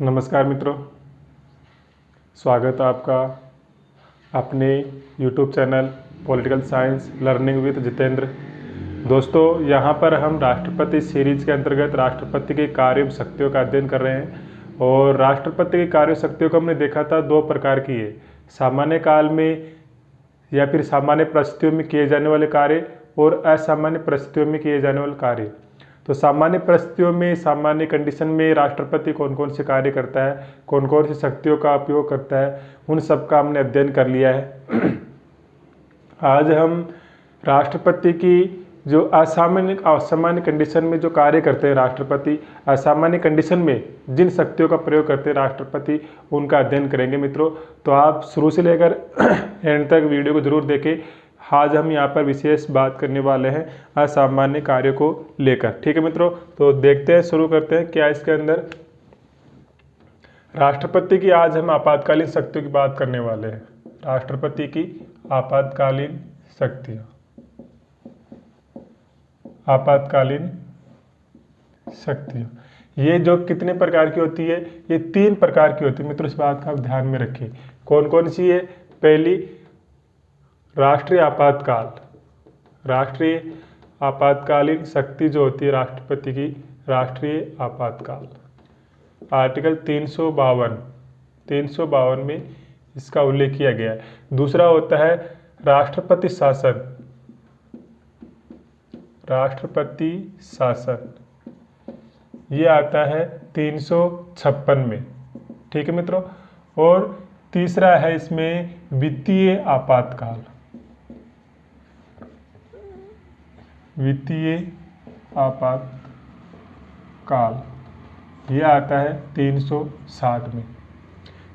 नमस्कार मित्रों, स्वागत है आपका अपने YouTube channel political science learning with Jitendra. दोस्तों, यहाँ पर हम राष्ट्रपति सीरीज के अंतर्गत राष्ट्रपति के कार्य शक्तियों का अध्ययन कर रहे हैं। और राष्ट्रपति की कार्य शक्तियों को हमने देखा था दो प्रकार की है, सामान्य काल में या फिर सामान्य परिस्थितियों में किए जाने वाले कार्य और असामान्य परिस्थितियों में किए जाने वाले कार्य। तो सामान्य परिस्थितियों में, सामान्य कंडीशन में राष्ट्रपति कौन कौन से कार्य करता है, कौन कौन सी शक्तियों का उपयोग करता है, उन सब का हमने अध्ययन कर लिया है। आज हम राष्ट्रपति की जो असामान्य कंडीशन में जो कार्य करते हैं राष्ट्रपति, असामान्य कंडीशन में जिन शक्तियों का प्रयोग करते हैं राष्ट्रपति, उनका अध्ययन करेंगे मित्रों। तो आप शुरू से लेकर एंड तक वीडियो को जरूर देखें। आज हम यहाँ पर विशेष बात करने वाले हैं असामान्य कार्यों को लेकर। ठीक है मित्रों, तो देखते हैं, शुरू करते हैं क्या इसके अंदर राष्ट्रपति की आज हम आपातकालीन शक्तियों की बात करने वाले हैं। राष्ट्रपति की आपातकालीन शक्तियाँ, आपातकालीन शक्तियाँ ये जो कितने प्रकार की होती है, ये 3 प्रकार की होती है मित्रों। इस बात का आप ध्यान में रखिए। कौन कौन सी है? पहली, राष्ट्रीय आपातकाल। राष्ट्रीय आपातकालीन शक्ति जो होती है राष्ट्रपति की, राष्ट्रीय आपातकाल, आर्टिकल 352 में इसका उल्लेख किया गया है। दूसरा होता है राष्ट्रपति शासन। राष्ट्रपति शासन ये आता है 356 में। ठीक है मित्रों। और तीसरा है इसमें वित्तीय आपातकाल। वित्तीय आपातकाल ये आता है 360 में।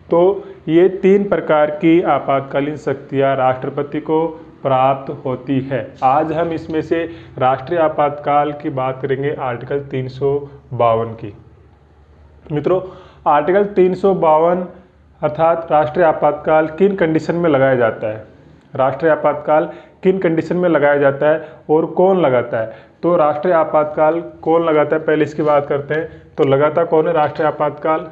तो ये 3 प्रकार की आपातकालीन शक्तियाँ राष्ट्रपति को प्राप्त होती है। आज हम इसमें से राष्ट्रीय आपातकाल की बात करेंगे, आर्टिकल 352 की। मित्रों, आर्टिकल 352 अर्थात राष्ट्रीय आपातकाल किन कंडीशन में लगाया जाता है, राष्ट्रीय आपातकाल किन कंडीशन में लगाया जाता है और कौन लगाता है। तो राष्ट्रीय आपातकाल कौन लगाता है, पहले इसकी बात करते हैं। तो लगाता कौन है राष्ट्रीय आपातकाल?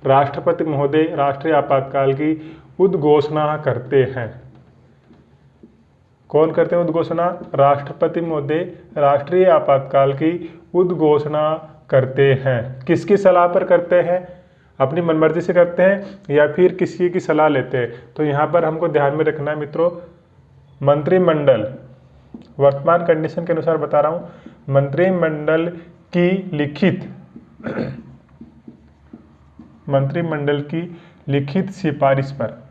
राष्ट्रपति महोदय राष्ट्रीय आपातकाल की उद्घोषणा करते हैं। कौन करते हैं उद्घोषणा? राष्ट्रपति महोदय राष्ट्रीय आपातकाल की उद्घोषणा करते हैं। किसकी सलाह पर करते हैं? अपनी मनमर्जी से करते हैं या फिर किसी की सलाह लेते हैं? तो यहाँ पर हमको ध्यान में रखना है मित्रों, मंत्रिमंडल, वर्तमान कंडीशन के अनुसार बता रहा हूँ, मंत्रिमंडल की लिखित सिफारिश पर,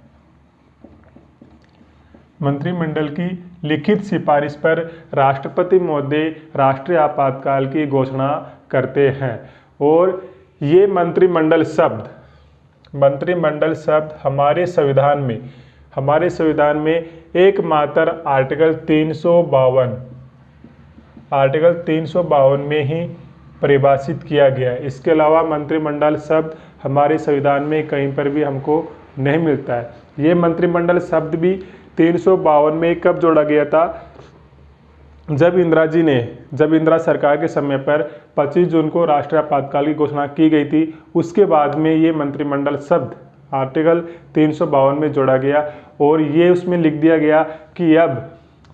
मंत्रिमंडल की लिखित सिफारिश पर राष्ट्रपति महोदय राष्ट्रीय आपातकाल की घोषणा करते हैं। और ये मंत्रिमंडल शब्द हमारे संविधान में एकमात्र आर्टिकल 352 में ही परिभाषित किया गया है। इसके अलावा मंत्रिमंडल शब्द हमारे संविधान में कहीं पर भी हमको नहीं मिलता है। ये मंत्रिमंडल शब्द भी 352 में कब जोड़ा गया था? जब इंदिरा सरकार के समय पर 25 जून को राष्ट्रीय आपातकाल की घोषणा की गई थी, उसके बाद में ये मंत्रिमंडल शब्द आर्टिकल 352 में जोड़ा गया। और ये उसमें लिख दिया गया कि अब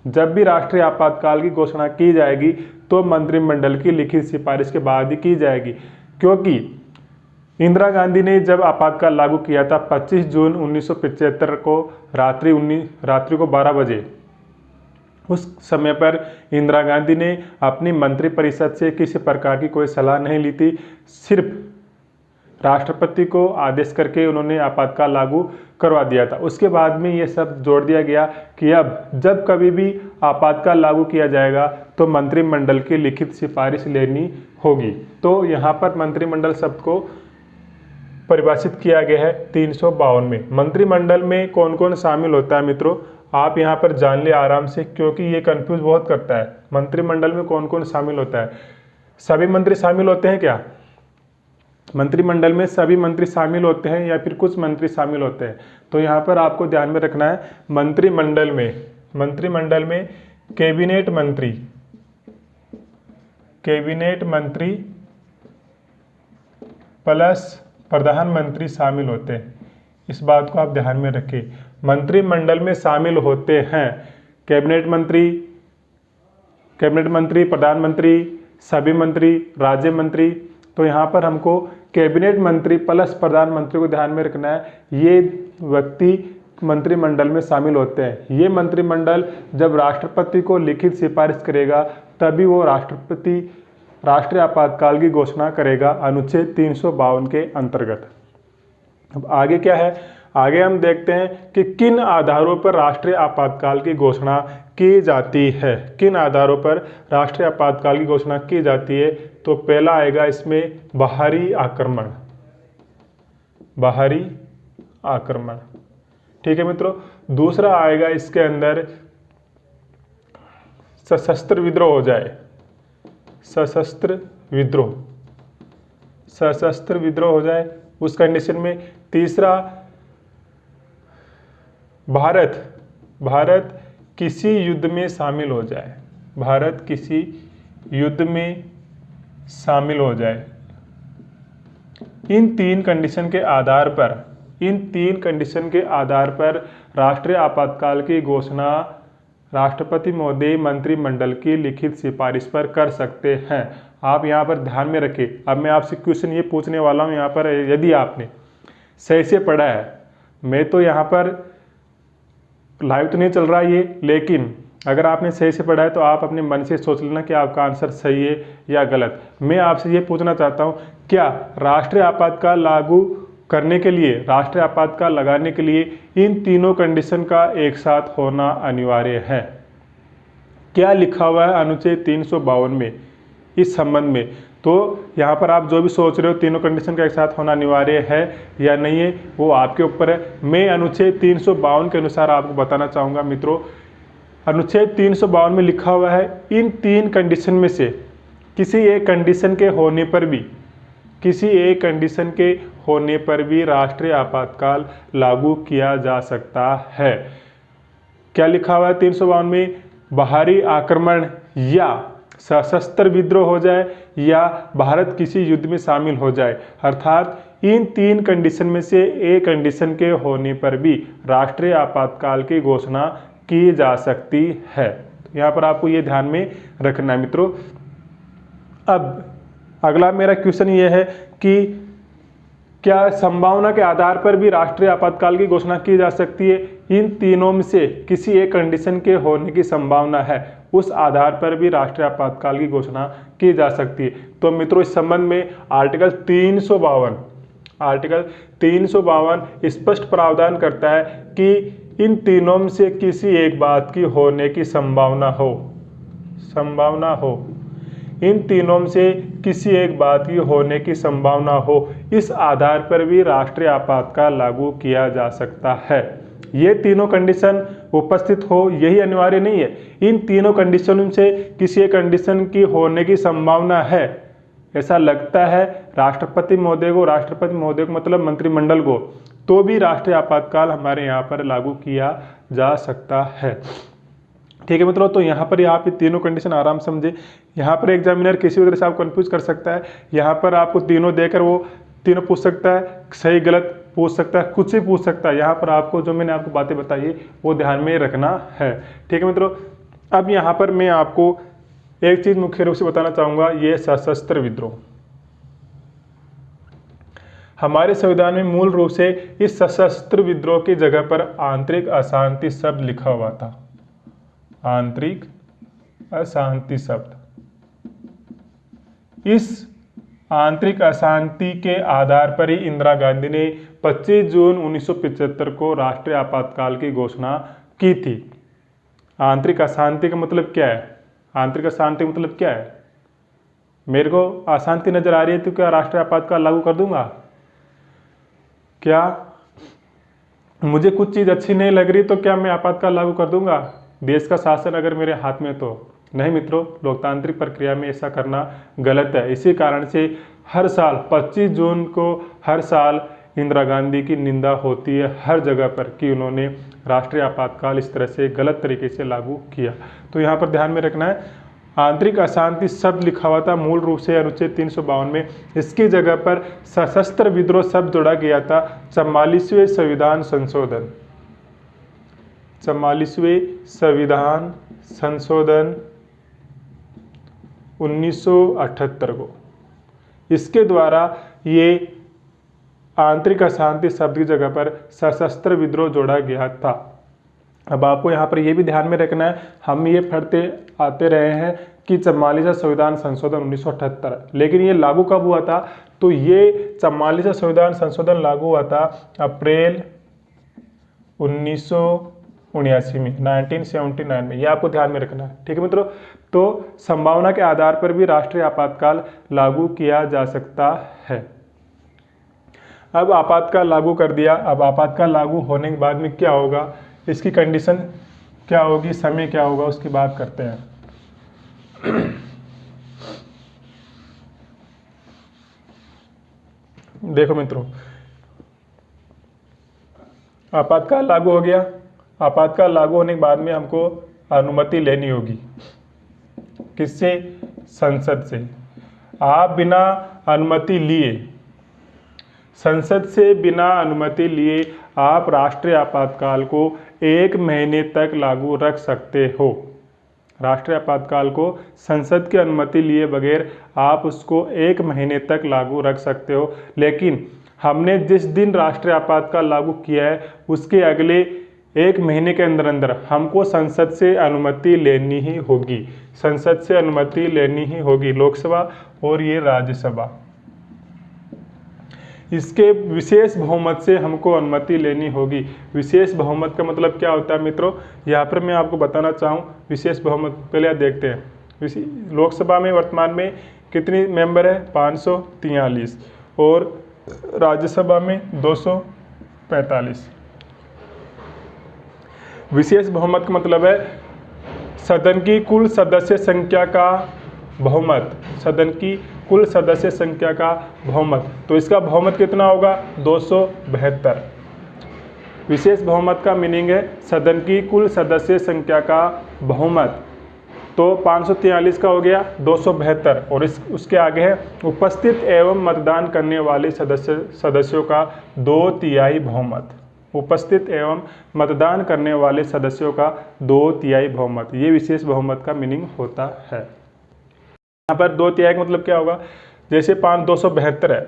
जब भी राष्ट्रीय आपातकाल की घोषणा की जाएगी तो मंत्रिमंडल की लिखित सिफारिश के बाद ही की जाएगी। क्योंकि इंदिरा गांधी ने जब आपातकाल लागू किया था 25 जून 1975 को रात्रि को 12 बजे, उस समय पर इंदिरा गांधी ने अपनी मंत्रिपरिषद से किसी प्रकार की कोई सलाह नहीं ली थी। सिर्फ राष्ट्रपति को आदेश करके उन्होंने आपातकाल लागू करवा दिया था। उसके बाद में ये सब जोड़ दिया गया कि अब जब कभी भी आपातकाल लागू किया जाएगा तो मंत्रिमंडल की लिखित सिफारिश लेनी होगी। तो यहाँ पर मंत्रिमंडल शब्द को परिभाषित किया गया है 352 में। मंत्रिमंडल में कौन कौन शामिल होता है मित्रों, आप यहाँ पर जान ले आराम से, क्योंकि ये कंफ्यूज बहुत करता है। मंत्रिमंडल में कौन कौन शामिल होता है? सभी मंत्री शामिल होते हैं क्या? मंत्रिमंडल में सभी मंत्री शामिल होते हैं या फिर कुछ मंत्री शामिल होते हैं? तो यहाँ पर आपको ध्यान में रखना है, मंत्रिमंडल में कैबिनेट मंत्री प्लस प्रधानमंत्री शामिल होते हैं। इस बात को आप ध्यान में रखें। मंत्रिमंडल में शामिल होते हैं कैबिनेट मंत्री, प्रधानमंत्री, सभी मंत्री, राज्य मंत्री। तो यहाँ पर हमको कैबिनेट मंत्री प्लस प्रधानमंत्री को ध्यान में रखना है। ये व्यक्ति मंत्रिमंडल में शामिल होते हैं। ये मंत्रिमंडल जब राष्ट्रपति को लिखित सिफारिश करेगा तभी वो राष्ट्रीय आपातकाल की घोषणा करेगा अनुच्छेद 352 के अंतर्गत। अब आगे क्या है, आगे हम देखते हैं कि किन आधारों पर राष्ट्रीय आपातकाल की घोषणा की जाती है। किन आधारों पर राष्ट्रीय आपातकाल की घोषणा की जाती है। तो पहला आएगा इसमें बाहरी आक्रमण, ठीक है मित्रों। दूसरा आएगा इसके अंदर सशस्त्र विद्रोह हो जाए, सशस्त्र विद्रोह हो जाए उस कंडीशन में। तीसरा भारत किसी युद्ध में शामिल हो जाए, भारत किसी युद्ध में शामिल हो जाए। इन तीन कंडीशन के आधार पर राष्ट्रीय आपातकाल की घोषणा राष्ट्रपति महोदय मंत्रिमंडल की लिखित सिफारिश पर कर सकते हैं। आप यहाँ पर ध्यान में रखें। अब मैं आपसे क्वेश्चन ये पूछने वाला हूँ यहाँ पर, यदि आपने सही से पढ़ा है, मैं तो यहाँ पर लाइव तो नहीं चल रहा ये, लेकिन अगर आपने सही से पढ़ा है तो आप अपने मन से सोच लेना कि आपका आंसर सही है या गलत। मैं आपसे ये पूछना चाहता हूँ, क्या राष्ट्रीय आपातकाल लागू करने के लिए, राष्ट्रीय आपातकाल लगाने के लिए इन तीनों कंडीशन का एक साथ होना अनिवार्य है? क्या लिखा हुआ है अनुच्छेद 352 में इस संबंध में? तो यहाँ पर आप जो भी सोच रहे हो तीनों कंडीशन का एक साथ होना अनिवार्य है या नहीं है, वो आपके ऊपर है। मैं अनुच्छेद 352 के अनुसार आपको बताना चाहूँगा मित्रों। अनुच्छेद 352 में लिखा हुआ है इन तीन कंडीशन में से किसी एक कंडीशन के होने पर भी राष्ट्रीय आपातकाल लागू किया जा सकता है। क्या लिखा हुआ है 352 में? बाहरी आक्रमण या सशस्त्र विद्रोह हो जाए या भारत किसी युद्ध में शामिल हो जाए, अर्थात इन तीन कंडीशन में से एक कंडीशन के होने पर भी राष्ट्रीय आपातकाल की घोषणा की जा सकती है। यहाँ पर आपको ये ध्यान में रखना है मित्रों। अब अगला मेरा क्वेश्चन ये है कि क्या संभावना के आधार पर भी राष्ट्रीय आपातकाल की घोषणा की जा सकती है? इन तीनों में से किसी एक कंडीशन के होने की संभावना है, उस आधार पर भी राष्ट्रीय आपातकाल की घोषणा की जा सकती है। तो मित्रों इस संबंध में आर्टिकल 352 स्पष्ट प्रावधान करता है कि इन तीनों में से किसी एक बात की होने की संभावना हो, इन तीनों में से किसी एक बात की होने की संभावना हो, इस आधार पर भी राष्ट्रीय आपातकाल लागू किया जा सकता है। ये तीनों कंडीशन उपस्थित हो यही अनिवार्य नहीं है। इन तीनों कंडीशन से किसी एक कंडीशन की होने की संभावना है, ऐसा लगता है राष्ट्रपति महोदय को मतलब मंत्रिमंडल को, तो भी राष्ट्रीय आपातकाल हमारे यहाँ पर लागू किया जा सकता है। ठीक है मित्रों, तो यहाँ पर आप ये तीनों कंडीशन आराम समझे। यहाँ पर एग्जामिनर किसी भी तरह से आप कंफ्यूज कर सकता है। यहाँ पर आपको तीनों देकर वो तीनों पूछ सकता है, सही गलत पूछ सकता है, कुछ भी पूछ सकता है। यहाँ पर आपको जो मैंने आपको बातें बताई है वो ध्यान में रखना है। ठीक है मित्रों, अब यहाँ पर मैं आपको एक चीज मुख्य रूप से बताना चाहूँगा, ये सशस्त्र विद्रोह। हमारे संविधान में मूल रूप से इस सशस्त्र विद्रोह की जगह पर आंतरिक अशांति शब्द लिखा हुआ था। आंतरिक अशांति शब्द। इस आंतरिक अशांति के आधार पर ही इंदिरा गांधी ने 25 जून 1975 को राष्ट्रीय आपातकाल की घोषणा की थी। आंतरिक अशांति का मतलब क्या है? आंतरिक अशांति मतलब क्या है? मेरे को अशांति नजर आ रही है तो क्या राष्ट्रीय आपातकाल लागू कर दूंगा? क्या मुझे कुछ चीज अच्छी नहीं लग रही तो क्या मैं आपातकाल लागू कर दूंगा? देश का शासन अगर मेरे हाथ में तो नहीं मित्रों, लोकतांत्रिक प्रक्रिया में ऐसा करना गलत है। इसी कारण से हर साल 25 जून को हर साल इंदिरा गांधी की निंदा होती है हर जगह पर कि उन्होंने राष्ट्रीय आपातकाल इस तरह से गलत तरीके से लागू किया। तो यहाँ पर ध्यान में रखना है, आंतरिक अशांति शब्द लिखा हुआ था मूल रूप से अनुच्छेद 352 में। इसकी जगह पर सशस्त्र विद्रोह शब्द जोड़ा गया था 44वें संविधान संशोधन, 44वें संविधान संशोधन 1978 को। इसके द्वारा ये आंतरिक अशांति शब्द की जगह पर सशस्त्र विद्रोह जोड़ा गया था। अब आपको यहाँ पर ये भी ध्यान में रखना है, हम ये पढ़ते आते रहे हैं कि 44वां संविधान संशोधन 1978, लेकिन ये लागू कब हुआ था? तो ये 44वां संविधान संशोधन लागू हुआ था अप्रैल 1979 में, 1979 में। ये आपको ध्यान में रखना है, ठीक है मित्रों। तो संभावना के आधार पर भी राष्ट्रीय आपातकाल लागू किया जा सकता है। अब आपातकाल लागू कर दिया, अब आपातकाल लागू होने के बाद में क्या होगा, इसकी कंडीशन क्या होगी, समय क्या होगा, उसकी बात करते हैं। देखो मित्रों, आपातकाल लागू हो गया। आपातकाल लागू होने के बाद में हमको अनुमति लेनी होगी, किससे? संसद से। आप बिना अनुमति लिए, संसद से बिना अनुमति लिए आप राष्ट्रीय आपातकाल को 1 महीने तक लागू रख सकते हो। राष्ट्रीय आपातकाल को संसद की अनुमति लिए बगैर आप उसको 1 महीने तक लागू रख सकते हो। लेकिन हमने जिस दिन राष्ट्रीय आपातकाल लागू किया है उसके अगले 1 महीने के अंदर अंदर हमको संसद से अनुमति लेनी ही होगी। संसद से अनुमति लेनी ही होगी, लोकसभा और ये राज्यसभा। इसके विशेष बहुमत से हमको अनुमति लेनी होगी। विशेष बहुमत का मतलब क्या होता है मित्रों, यहाँ पर मैं आपको बताना चाहूँ। विशेष बहुमत पहले आप देखते हैं। लोकसभा में वर्तमान में कितनी मेंबर है? 543 और राज्यसभा में 245। विशेष बहुमत का मतलब है सदन की कुल सदस्य संख्या का बहुमत, सदन की कुल सदस्य संख्या का बहुमत। तो इसका बहुमत कितना होगा? 272। विशेष बहुमत का मीनिंग है सदन की कुल सदस्य संख्या का बहुमत। तो 543 का हो गया 272 और उसके आगे है उपस्थित एवं मतदान करने वाले सदस्यों का 2/3 बहुमत। उपस्थित एवं मतदान करने वाले सदस्यों का 2/3 बहुमत, ये विशेष बहुमत का मीनिंग होता है। यहाँ पर 2/3 का मतलब क्या होगा? जैसे 272 है,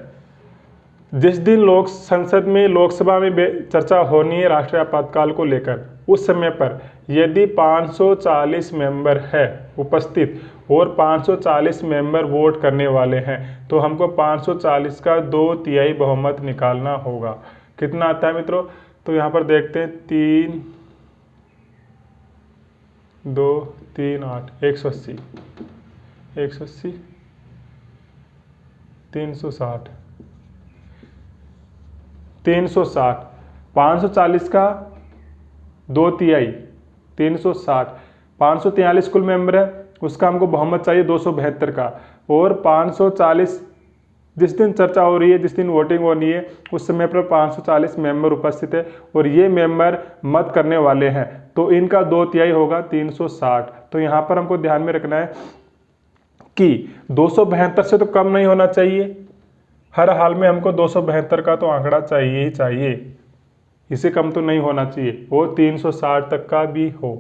जिस दिन लोकसभा में चर्चा होनी है राष्ट्रीय आपातकाल को लेकर, उस समय पर यदि 540 मेंबर है उपस्थित और 540 मेंबर वोट करने वाले हैं तो हमको 540 का 2/3 बहुमत निकालना होगा। कितना आता है मित्रों? तो यहाँ पर देखते हैं 3 2 3 8 180 180 360 360 540 का 2/3 360 543 कुल मेंबर है, उसका हमको बहुमत चाहिए 272 का। और 540 जिस दिन चर्चा हो रही है, जिस दिन वोटिंग होनी है, उस समय पर 540 मेंबर उपस्थित है और ये मेंबर मत करने वाले हैं, तो इनका 2/3 होगा 360। तो यहाँ पर हमको ध्यान में रखना है कि 272 से तो कम नहीं होना चाहिए, हर हाल में हमको 272 का तो आंकड़ा चाहिए ही चाहिए, इससे कम तो नहीं होना चाहिए। और 360 तक का भी हो,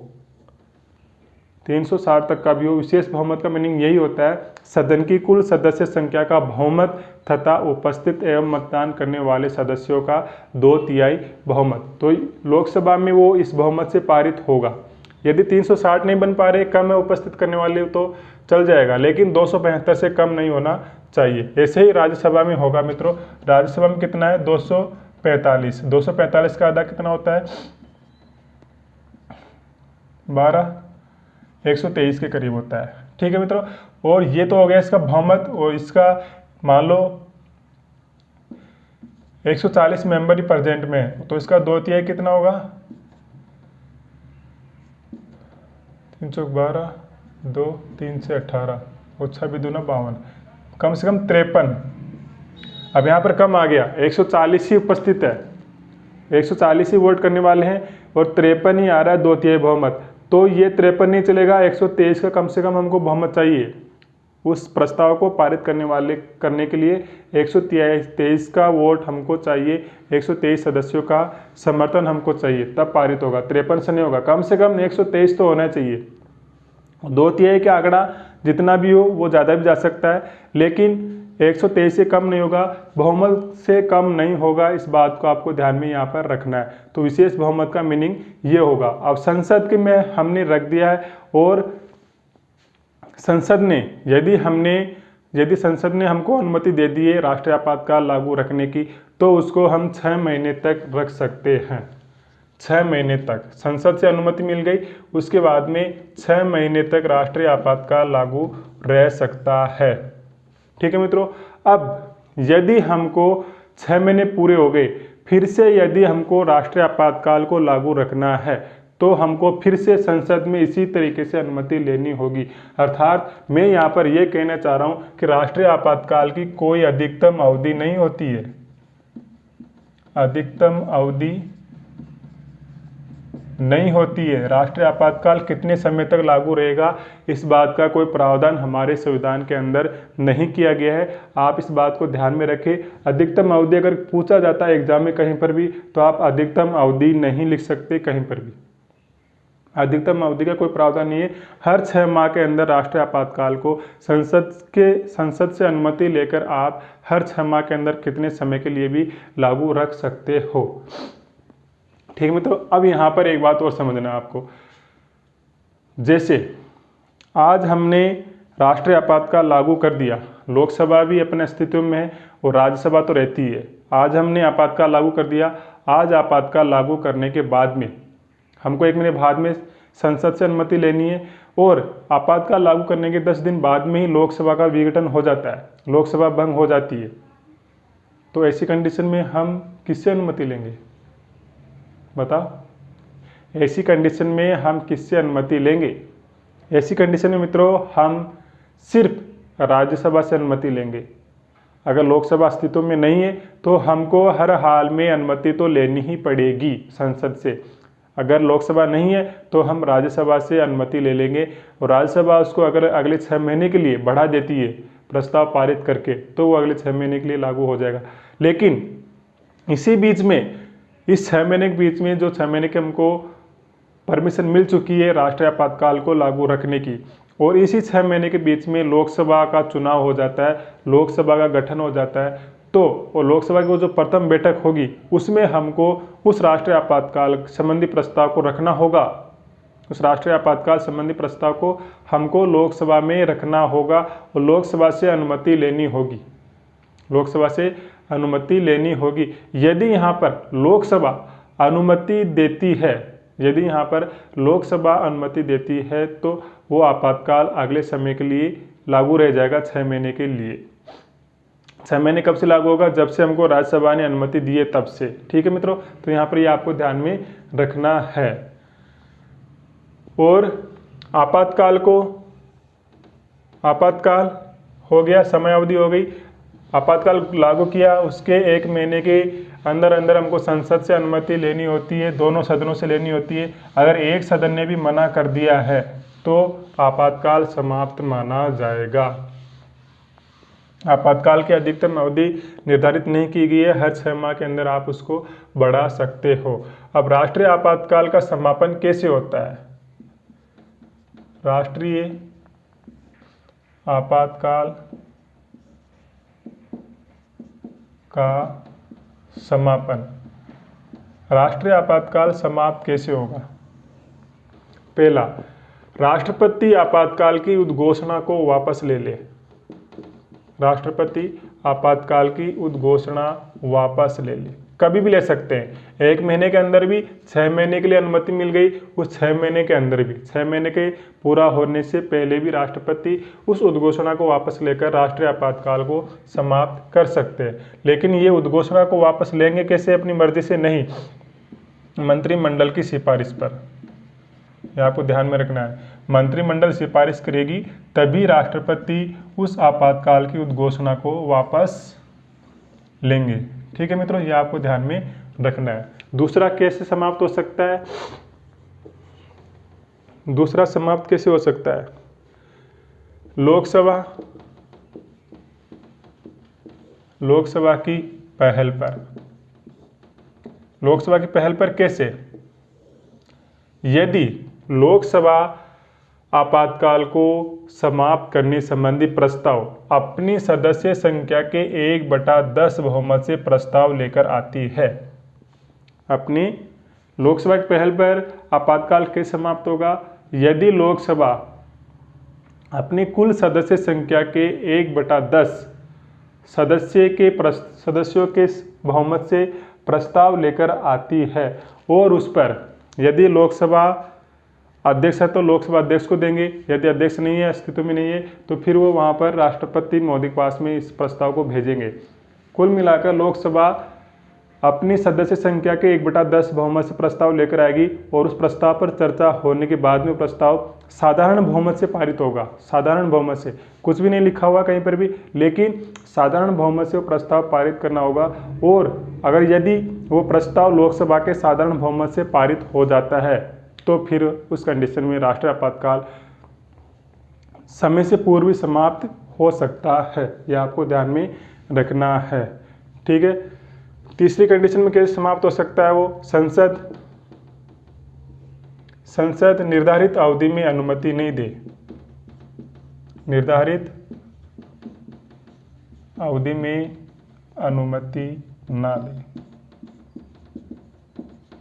360 तक का भी हो। विशेष बहुमत का मीनिंग यही होता है सदन की कुल सदस्य संख्या का बहुमत तथा उपस्थित एवं मतदान करने वाले सदस्यों का 2/3 बहुमत। तो लोकसभा में वो इस बहुमत से पारित होगा। यदि 360 नहीं बन पा रहे, कम है उपस्थित करने वाले, तो चल जाएगा, लेकिन 272 से कम नहीं होना चाहिए। ऐसे ही राज्यसभा में होगा मित्रों। राज्यसभा में कितना है? 245। 245 का आधा कितना होता है? 12 123 के करीब होता है, ठीक है मित्रों। और ये तो हो गया इसका बहुमत। और इसका मान लो 140 मेंबर ही प्रेजेंट में है, तो इसका 2/3 कितना होगा? 3 चौक 12 2 3 से 18 और 6 भी 2 ना 52, कम से कम 53। अब यहाँ पर कम आ गया, 140 ही उपस्थित है, 140 ही वोट करने वाले हैं और 53 ही आ रहा है 2/3 बहुमत। तो ये 53 नहीं चलेगा, 123 का कम से कम हमको बहुमत चाहिए। उस प्रस्ताव को पारित करने के लिए 123 का वोट हमको चाहिए, 123 सदस्यों का समर्थन हमको चाहिए, तब पारित होगा। 53 से नहीं होगा, कम से कम 123 तो होना चाहिए। 2/3 का आंकड़ा जितना भी हो वो ज़्यादा भी जा सकता है, लेकिन 123 से कम नहीं होगा, बहुमत से कम नहीं होगा। इस बात को आपको ध्यान में यहाँ पर रखना है। तो विशेष बहुमत का मीनिंग ये होगा। अब संसद के में हमने रख दिया है, और संसद ने यदि संसद ने हमको अनुमति दे दी है राष्ट्रीय आपातकाल लागू रखने की, तो उसको हम 6 महीने तक रख सकते हैं। 6 महीने तक संसद से अनुमति मिल गई, उसके बाद में 6 महीने तक राष्ट्रीय आपातकाल लागू रह सकता है। ठीक है मित्रों। अब यदि हमको 6 महीने पूरे हो गए, फिर से यदि हमको राष्ट्रीय आपातकाल को लागू रखना है, तो हमको फिर से संसद में इसी तरीके से अनुमति लेनी होगी। अर्थात मैं यहाँ पर यह कहना चाह रहा हूँ कि राष्ट्रीय आपातकाल की कोई अधिकतम अवधि नहीं होती है। अधिकतम अवधि नहीं होती है। राष्ट्रीय आपातकाल कितने समय तक लागू रहेगा, इस बात का कोई प्रावधान हमारे संविधान के अंदर नहीं किया गया है। आप इस बात को ध्यान में रखें। अधिकतम अवधि अगर पूछा जाता है एग्जाम में कहीं पर भी, तो आप अधिकतम अवधि नहीं लिख सकते कहीं पर भी। अधिकतम अवधि का कोई प्रावधान नहीं है। हर 6 माह के अंदर राष्ट्रीय आपातकाल को संसद से अनुमति लेकर आप हर 6 माह के अंदर कितने समय के लिए भी लागू रख सकते हो। ठीक है मित्रों। अब यहाँ पर एक बात और समझना है आपको। जैसे आज हमने राष्ट्रीय आपातकाल लागू कर दिया, लोकसभा भी अपने अस्तित्व में है और राज्यसभा तो रहती है। आज हमने आपातकाल लागू कर दिया। आज आपातकाल लागू करने के बाद में हमको 1 महीने बाद में संसद से अनुमति लेनी है, और आपातकाल लागू करने के 10 दिन बाद में ही लोकसभा का विघटन हो जाता है, लोकसभा भंग हो जाती है। तो ऐसी कंडीशन में हम किससे अनुमति लेंगे बताओ? ऐसी कंडीशन में हम किससे अनुमति लेंगे? ऐसी कंडीशन में मित्रों हम सिर्फ राज्यसभा से अनुमति लेंगे। अगर लोकसभा अस्तित्व में नहीं है तो हमको हर हाल में अनुमति तो लेनी ही पड़ेगी संसद से। अगर लोकसभा नहीं है तो हम राज्यसभा से अनुमति ले लेंगे, और राज्यसभा उसको अगर अगले 6 महीने के लिए बढ़ा देती है प्रस्ताव पारित करके, तो वो अगले 6 महीने के लिए लागू हो जाएगा। लेकिन इसी बीच में, इस 6 महीने के बीच में जो 6 महीने के हमको परमिशन मिल चुकी है राष्ट्रीय आपातकाल को लागू रखने की, और इसी 6 महीने के बीच में लोकसभा का चुनाव हो जाता है, लोकसभा का गठन हो जाता है, तो वो लोकसभा की जो प्रथम बैठक होगी उसमें हमको उस राष्ट्रीय आपातकाल संबंधी प्रस्ताव को रखना होगा। उस राष्ट्रीय आपातकाल संबंधी प्रस्ताव को हमको लोकसभा में रखना होगा, और लोकसभा से अनुमति लेनी होगी। लोकसभा से अनुमति लेनी होगी। यदि यहाँ पर लोकसभा अनुमति देती है, यदि यहाँ पर लोकसभा अनुमति देती है, तो वो आपातकाल अगले समय के लिए लागू रह जाएगा 6 महीने के लिए। 6 महीने कब से लागू होगा? जब से हमको राज्यसभा ने अनुमति दी है तब से। ठीक है मित्रों। तो यहाँ पर ये आपको ध्यान में रखना है। और आपातकाल हो गया, समय अवधि हो गई, आपातकाल लागू किया, उसके 1 महीने के अंदर अंदर हमको संसद से अनुमति लेनी होती है, दोनों सदनों से लेनी होती है। अगर एक सदन ने भी मना कर दिया है तो आपातकाल समाप्त माना जाएगा। आपातकाल की अधिकतम अवधि निर्धारित नहीं की गई है, हर 6 माह के अंदर आप उसको बढ़ा सकते हो। अब राष्ट्रीय आपातकाल का समापन कैसे होता है? राष्ट्रीय आपातकाल का समापन, राष्ट्रीय आपातकाल समाप्त कैसे होगा? पहला, राष्ट्रपति आपातकाल की उद्घोषणा को वापस ले ले। राष्ट्रपति आपातकाल की उद्घोषणा वापस ले ले, कभी भी ले सकते हैं। 1 महीने के अंदर भी, 6 महीने के लिए अनुमति मिल गई, उस 6 महीने के अंदर भी, 6 महीने के पूरा होने से पहले भी राष्ट्रपति उस उद्घोषणा को वापस लेकर राष्ट्रीय आपातकाल को समाप्त कर सकते हैं। लेकिन ये उद्घोषणा को वापस लेंगे कैसे? अपनी मर्जी से नहीं, मंत्रिमंडल की सिफारिश पर। यह आपको ध्यान में रखना है। मंत्रिमंडल सिफारिश करेगी तभी राष्ट्रपति उस आपातकाल की उद्घोषणा को वापस लेंगे। ठीक है मित्रों, ये आपको ध्यान में रखना है। दूसरा कैसे समाप्त हो सकता है? दूसरा समाप्त कैसे हो सकता है? लोकसभा की पहल पर। लोकसभा की पहल पर कैसे? यदि लोकसभा आपातकाल को समाप्त करने संबंधी प्रस्ताव अपनी सदस्य संख्या के 1/10 बहुमत से प्रस्ताव लेकर आती है। अपनी लोकसभा की पहल पर आपातकाल कैसे समाप्त होगा? यदि लोकसभा अपनी कुल सदस्य संख्या के 1/10 सदस्यों के बहुमत से प्रस्ताव लेकर आती है और उस पर यदि लोकसभा अध्यक्ष है तो लोकसभा अध्यक्ष को देंगे, यदि अध्यक्ष नहीं है, अस्तित्व में नहीं है, तो फिर वो वहाँ पर राष्ट्रपति महोदय के पास में इस प्रस्ताव को भेजेंगे। कुल मिलाकर लोकसभा अपनी सदस्य संख्या के 1/10 बहुमत से प्रस्ताव लेकर आएगी और उस प्रस्ताव पर चर्चा होने के बाद में प्रस्ताव साधारण बहुमत से पारित होगा। साधारण बहुमत से, कुछ भी नहीं लिखा हुआ कहीं पर भी, लेकिन साधारण बहुमत से वो प्रस्ताव पारित करना होगा। और अगर यदि वो प्रस्ताव लोकसभा के साधारण बहुमत से पारित हो जाता है तो फिर उस कंडीशन में राष्ट्रीय आपातकाल समय से पूर्व समाप्त हो सकता है। यह आपको ध्यान में रखना है। ठीक है। तीसरी कंडीशन में कैसे समाप्त हो सकता है? वो संसद निर्धारित अवधि में अनुमति नहीं दे। निर्धारित अवधि में अनुमति ना दे।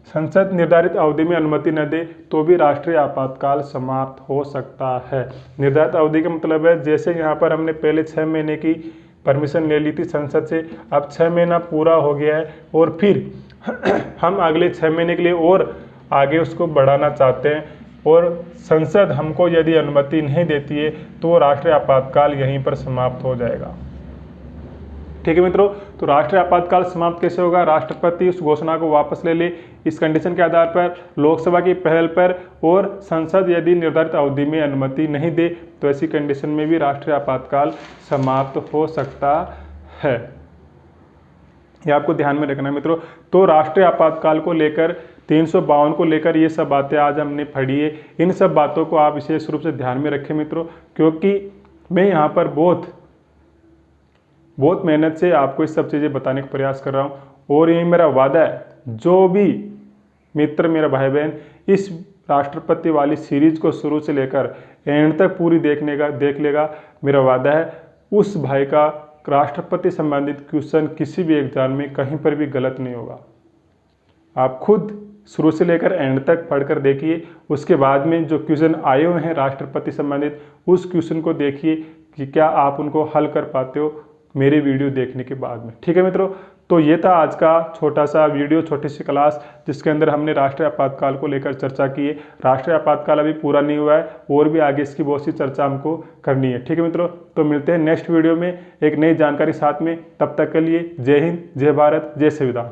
संसद निर्धारित अवधि में अनुमति न दे तो भी राष्ट्रीय आपातकाल समाप्त हो सकता है। निर्धारित अवधि का मतलब है, जैसे यहाँ पर हमने पहले 6 महीने की परमिशन ले ली थी संसद से, अब 6 महीना पूरा हो गया है और फिर हम अगले 6 महीने के लिए और आगे उसको बढ़ाना चाहते हैं और संसद हमको यदि अनुमति नहीं देती है तो राष्ट्रीय आपातकाल यहीं पर समाप्त हो जाएगा। ठीक है मित्रों, तो राष्ट्रीय आपातकाल समाप्त कैसे होगा? राष्ट्रपति उस घोषणा को वापस ले ले इस कंडीशन के आधार पर, लोकसभा की पहल पर, और संसद यदि निर्धारित अवधि में अनुमति नहीं दे तो ऐसी कंडीशन में भी राष्ट्रीय आपातकाल समाप्त हो सकता है। ये आपको ध्यान में रखना है मित्रों। तो राष्ट्रीय आपातकाल को लेकर 352 को लेकर ये सब बातें आज हमने पढ़ी है। इन सब बातों को आप विशेष रूप से ध्यान में रखें मित्रों, क्योंकि मैं यहाँ पर बहुत मेहनत से आपको इस सब चीज़ें बताने का प्रयास कर रहा हूँ और ये मेरा वादा है, जो भी मित्र मेरा भाई बहन इस राष्ट्रपति वाली सीरीज को शुरू से लेकर एंड तक पूरी देख लेगा, मेरा वादा है उस भाई का राष्ट्रपति संबंधित क्वेश्चन किसी भी एग्जाम में कहीं पर भी गलत नहीं होगा। आप खुद शुरू से लेकर एंड तक पढ़कर देखिए, उसके बाद में जो क्वेश्चन आए हुए हैं राष्ट्रपति संबंधित उस क्वेश्चन को देखिए कि क्या आप उनको हल कर पाते हो मेरी वीडियो देखने के बाद में। ठीक है मित्रों, तो ये था आज का छोटा सा वीडियो, छोटी सी क्लास जिसके अंदर हमने राष्ट्रीय आपातकाल को लेकर चर्चा की है। राष्ट्रीय आपातकाल अभी पूरा नहीं हुआ है और भी आगे इसकी बहुत सी चर्चा हमको करनी है। ठीक है मित्रों, तो मिलते हैं नेक्स्ट वीडियो में एक नई जानकारी साथ में। तब तक के लिए जय हिंद, जय भारत, जय संविधान।